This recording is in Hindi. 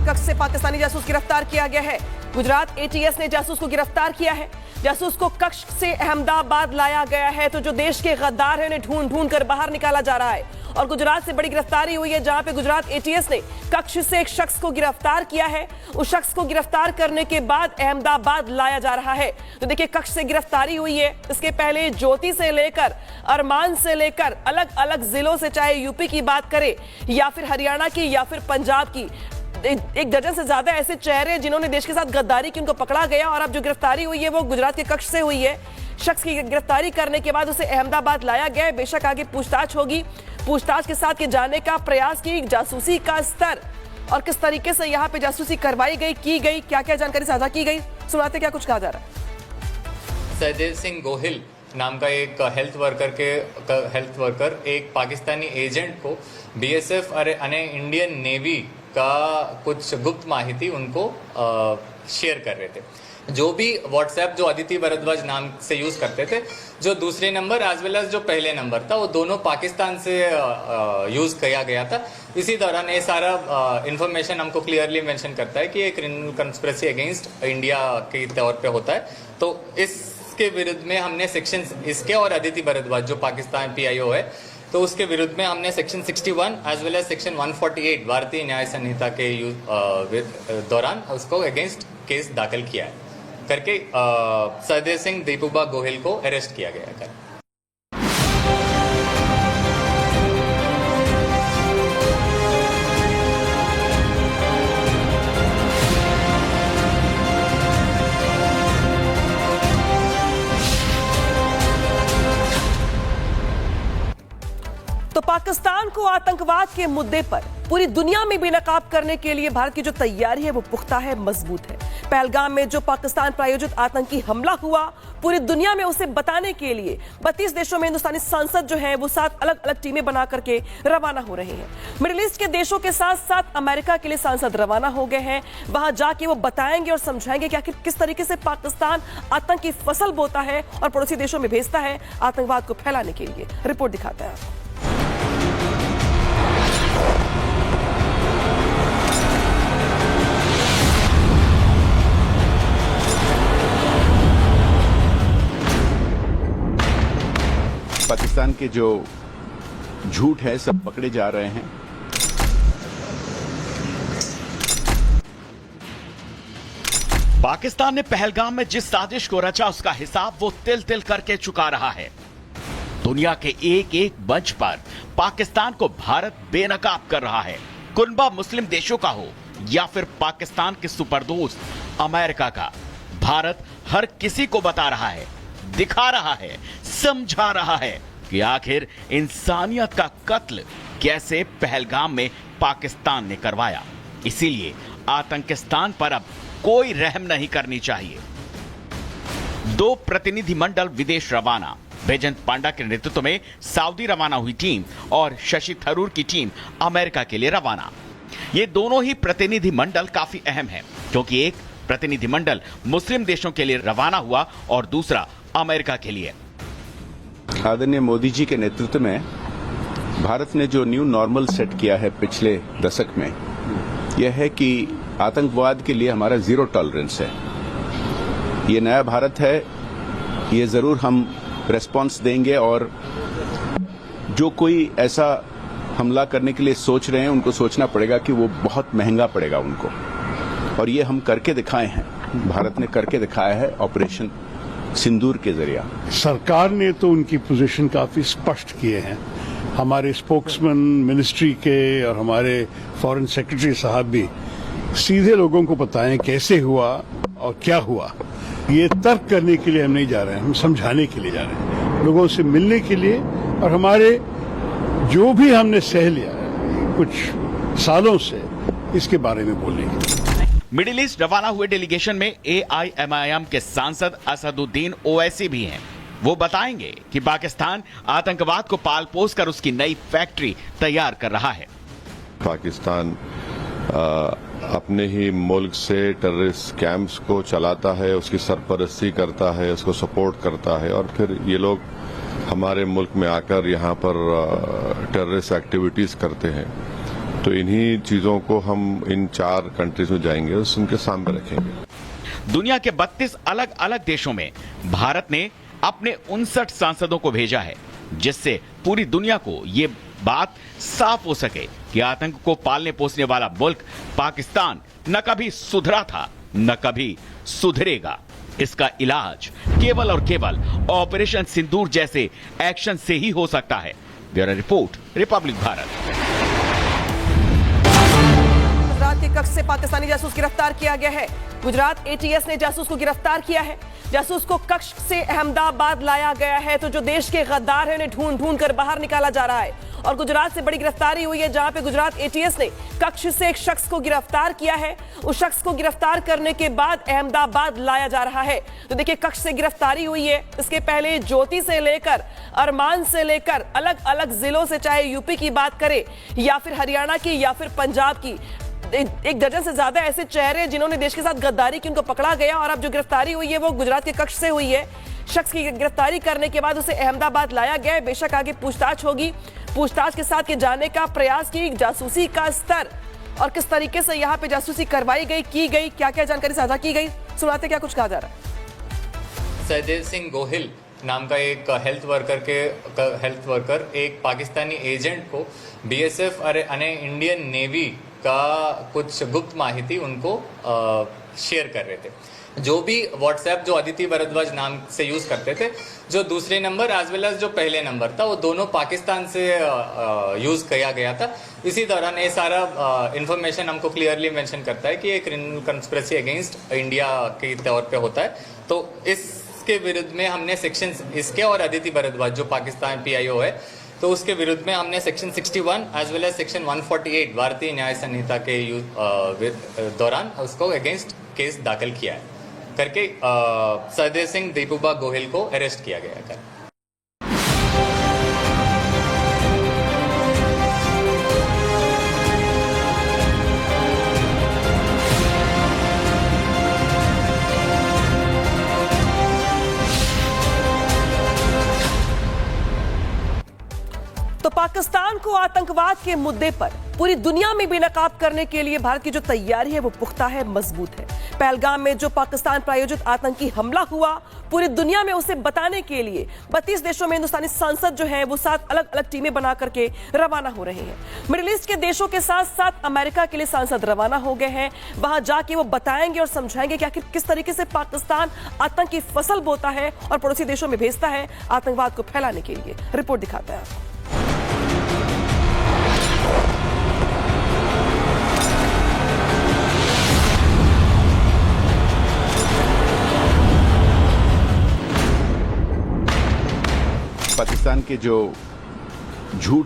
कक्ष से पाकिस्तानी जासूस गिरफ्तार किया गया है। गुजरात एटीएस ने जासूस को गिरफ्तार किया है। जासूस को कक्ष से अहमदाबाद लाया गया है, तो जो देश के गद्दार हैं उन्हें ढूंढ ढूंढ कर बाहर निकाला जा रहा है। और गुजरात से बड़ी गिरफ्तारी हुई है, जहां पे गुजरात एटीएस ने कक्ष से एक शख्स को गिरफ्तार किया है। उस शख्स को गिरफ्तार करने के बाद अहमदाबाद लाया जा रहा है। तो देखिए, कक्ष से गिरफ्तारी हुई है। इसके पहले ज्योति से लेकर अरमान से लेकर अलग अलग जिलों से, चाहे यूपी की बात करें या फिर हरियाणा की या फिर पंजाब की, एक दर्जन से ज्यादा ऐसे चेहरे जिन्होंने देश के साथ गद्दारी की, उनको पकड़ा गया। और अब जो गिरफ्तारी हुई है वो गुजरात के कक्ष से हुई है। शख्स की गिरफ्तारी करने के बाद उसे अहमदाबाद लाया गया है। बेशक आगे पूछताछ होगी, पूछताछ के साथ ये जानने का प्रयास की जासूसी का स्तर और किस तरीके से यहाँ पे जासूसी करवाई गई, की गई, क्या क्या जानकारी साझा की गई, सुनाते क्या कुछ कहा जा रहा है। सहदेव सिंह गोहिल नाम का एक हेल्थ वर्कर एक पाकिस्तानी एजेंट को बीएसएफ और इंडियन नेवी का कुछ गुप्त माहिती उनको शेयर कर रहे थे। जो भी व्हाट्सएप जो अदिति भारद्वाज नाम से यूज करते थे, जो दूसरे नंबर एज वेल एज जो पहले नंबर था, वो दोनों पाकिस्तान से यूज किया गया था। इसी दौरान ये सारा इंफॉर्मेशन हमको क्लियरली मेंशन करता है कि एक क्रिमिनल कंस्पिरेसी अगेंस्ट इंडिया के तौर पे होता है। तो इसके विरुद्ध में हमने सेक्शन, इसके और अदिति भारद्वाज जो पाकिस्तान पीआईओ है, तो उसके विरुद्ध में हमने section 61 as well as section 148 Bharatiya न्याय संहिता के दौरान उसको अगेंस्ट केस दाखिल किया है करके सहदेव सिंह दीपूबा गोहिल को अरेस्ट किया गया है। तो पाकिस्तान को आतंकवाद के मुद्दे पर पूरी दुनिया में बेनकाब करने के लिए भारत की जो तैयारी है वो पुख्ता है, मजबूत है। पहलगाम में जो पाकिस्तान प्रायोजित आतंकी हमला हुआ, पूरी दुनिया में उसे बताने के लिए 32 देशों में हिंदुस्तानी सांसद जो हैं वो 7 अलग अलग टीमें बना करके रवाना हो रहे हैं। मिडिल ईस्ट के देशों के साथ साथ अमेरिका के लिए सांसद रवाना हो गए हैं। वहां जाके वो बताएंगे और समझाएंगे कि आखिर किस तरीके से पाकिस्तान आतंक की फसल बोता है और पड़ोसी देशों में भेजता है आतंकवाद को फैलाने के लिए। रिपोर्ट दिखाता है। पाकिस्तान के जो झूठ है सब पकड़े जा रहे हैं। पाकिस्तान ने पहलगाम में जिस साजिश को रचा उसका हिसाब वो तिल तिल करके चुका रहा है। दुनिया के एक एक मंच पर पाकिस्तान को भारत बेनकाब कर रहा है। कुनबा मुस्लिम देशों का हो या फिर पाकिस्तान के सुपरदोस्त अमेरिका का, भारत हर किसी को बता रहा है, दिखा रहा है, समझा रहा है कि आखिर इंसानियत का कत्ल कैसे पहलगाम में पाकिस्तान ने करवाया। इसीलिए आतंकिस्तान पर अब कोई रहम नहीं करनी चाहिए। 2 प्रतिनिधिमंडल विदेश रवाना। बैजंत पांडा के नेतृत्व में सऊदी रवाना हुई टीम और शशि थरूर की टीम अमेरिका के लिए रवाना। ये दोनों ही प्रतिनिधिमंडल काफी अहम है, क्योंकि एक प्रतिनिधिमंडल मुस्लिम देशों के लिए रवाना हुआ और दूसरा अमेरिका के लिए। आदरणीय मोदी जी के नेतृत्व में भारत ने जो न्यू नॉर्मल सेट किया है पिछले दशक में, यह है कि आतंकवाद के लिए हमारा 0 टॉलरेंस है। ये नया भारत है, ये जरूर हम रेस्पॉन्स देंगे और जो कोई ऐसा हमला करने के लिए सोच रहे हैं उनको सोचना पड़ेगा कि वो बहुत महंगा पड़ेगा उनको, और ये हम करके दिखाए हैं। भारत ने करके दिखाया है ऑपरेशन सिंदूर के जरिए। सरकार ने तो उनकी पोजीशन काफी स्पष्ट किए हैं। हमारे स्पोक्समैन मिनिस्ट्री के और हमारे फॉरेन सेक्रेटरी साहब भी सीधे लोगों को बताएं कैसे हुआ और क्या हुआ। ये तर्क करने के लिए हम नहीं जा रहे हैं, हम समझाने के लिए जा रहे हैं, लोगों से मिलने के लिए। और हमारे जो भी हमने सह लिया है कुछ सालों से, इसके बारे में बोलेंगे। मिडिल ईस्ट रवाना हुए डेलीगेशन में AIMIM के सांसद असदुद्दीन ओवैसी भी हैं। वो बताएंगे कि पाकिस्तान आतंकवाद को पाल पोस कर उसकी नई फैक्ट्री तैयार कर रहा है। पाकिस्तान अपने ही मुल्क से टेररिस्ट कैंप्स को चलाता है, उसकी सरपरस्ती करता है, उसको सपोर्ट करता है, और फिर ये लोग हमारे मुल्क में आकर यहाँ पर टेररिस्ट एक्टिविटीज करते हैं। तो इन्हीं चीजों को हम इन 4 कंट्रीज में जाएंगे और उनके सामने रखेंगे। दुनिया के 32 अलग अलग देशों में भारत ने अपने 59 सांसदों को भेजा है, जिससे पूरी दुनिया को ये बात साफ हो सके कि आतंक को पालने पोसने वाला मुल्क पाकिस्तान न कभी सुधरा था, न कभी सुधरेगा। इसका इलाज केवल और केवल ऑपरेशन सिंदूर जैसे एक्शन से ही हो सकता है। Bureau report, Republic Bharat. Gujarat के कक्ष से पाकिस्तानी जासूस गिरफ्तार किया गया है। गुजरात एटीएस ने जासूस को गिरफ्तार किया है। जासूस को कक्ष से अहमदाबाद लाया गया है, तो जो देश के गद्दार हैं उन्हें ढूंढ ढूंढ कर बाहर निकाला जा रहा है। और गुजरात से बड़ी गिरफ्तारी हुई है, जहां पे गुजरात एटीएस ने कक्ष से एक शख्स को गिरफ्तार किया है। उस शख्स को गिरफ्तार करने के बाद अहमदाबाद लाया जा रहा है। तो देखिए, कक्ष से गिरफ्तारी हुई है। इसके पहले ज्योति से लेकर अरमान से लेकर अलग अलग जिलों से, चाहे यूपी की बात करें या फिर हरियाणा की या फिर पंजाब की, एक दर्जन से ज्यादा ऐसे चेहरे जिन्होंने देश के साथ गद्दारी की, उनको पकड़ा गया। और अब जो गिरफ्तारी हुई है वो गुजरात के कक्ष से हुई है। शख्स की गिरफ्तारी करने के बाद उसे अहमदाबाद लाया गया है। बेशक आगे पूछताछ होगी, पूछताछ के साथ ये जानने का प्रयास की जासूसी का स्तर और किस तरीके से यहाँ पे जासूसी करवाई गई, की गई, क्या क्या जानकारी साझा की गई, सुनाते क्या कुछ कहा जा रहा है। सैदेव सिंह गोहिल नाम का एक हेल्थ वर्कर एक पाकिस्तानी एजेंट को बीएसएफ और अन्य इंडियन नेवी का कुछ गुप्त माहिती उनको शेयर कर रहे थे। जो भी व्हाट्सएप जो अदिति भारद्वाज नाम से यूज करते थे, जो दूसरे नंबर एज वेल एज जो पहले नंबर था, वो दोनों पाकिस्तान से यूज किया गया था। इसी दौरान ये सारा इंफॉर्मेशन हमको क्लियरली मेंशन करता है कि एक क्रिमिनल कंस्पिरेसी अगेंस्ट इंडिया के तौर पे होता है। तो इसके विरुद्ध में हमने सेक्शन, इसके और अदिति भारद्वाज जो पाकिस्तान पीआईओ है, तो उसके विरुद्ध में हमने section 61 as well as section 148 Bharatiya न्याय संहिता के दौरान उसको अगेंस्ट केस दाखिल किया है करके सैदेव सिंह दीपूबा गोहिल को अरेस्ट किया गया है। तो पाकिस्तान को आतंकवाद के मुद्दे पर पूरी दुनिया में बेनकाब करने के लिए भारत की जो तैयारी है वो पुख्ता है, मजबूत है। पहलगाम में जो पाकिस्तान प्रायोजित आतंकी हमला हुआ, पूरी दुनिया में उसे बताने के लिए 32 देशों में हिंदुस्तानी सांसद जो हैं वो 7 अलग अलग टीमें बना करके रवाना हो रहे हैं। मिडिल ईस्ट के देशों के साथ साथ अमेरिका के लिए सांसद रवाना हो गए हैं। वहां जाके वो बताएंगे और समझाएंगे कि आखिर किस तरीके से पाकिस्तान आतंक की फसल बोता है और पड़ोसी देशों में भेजता है आतंकवाद को फैलाने के लिए। रिपोर्ट दिखाता है। पाकिस्तान के जो झूठ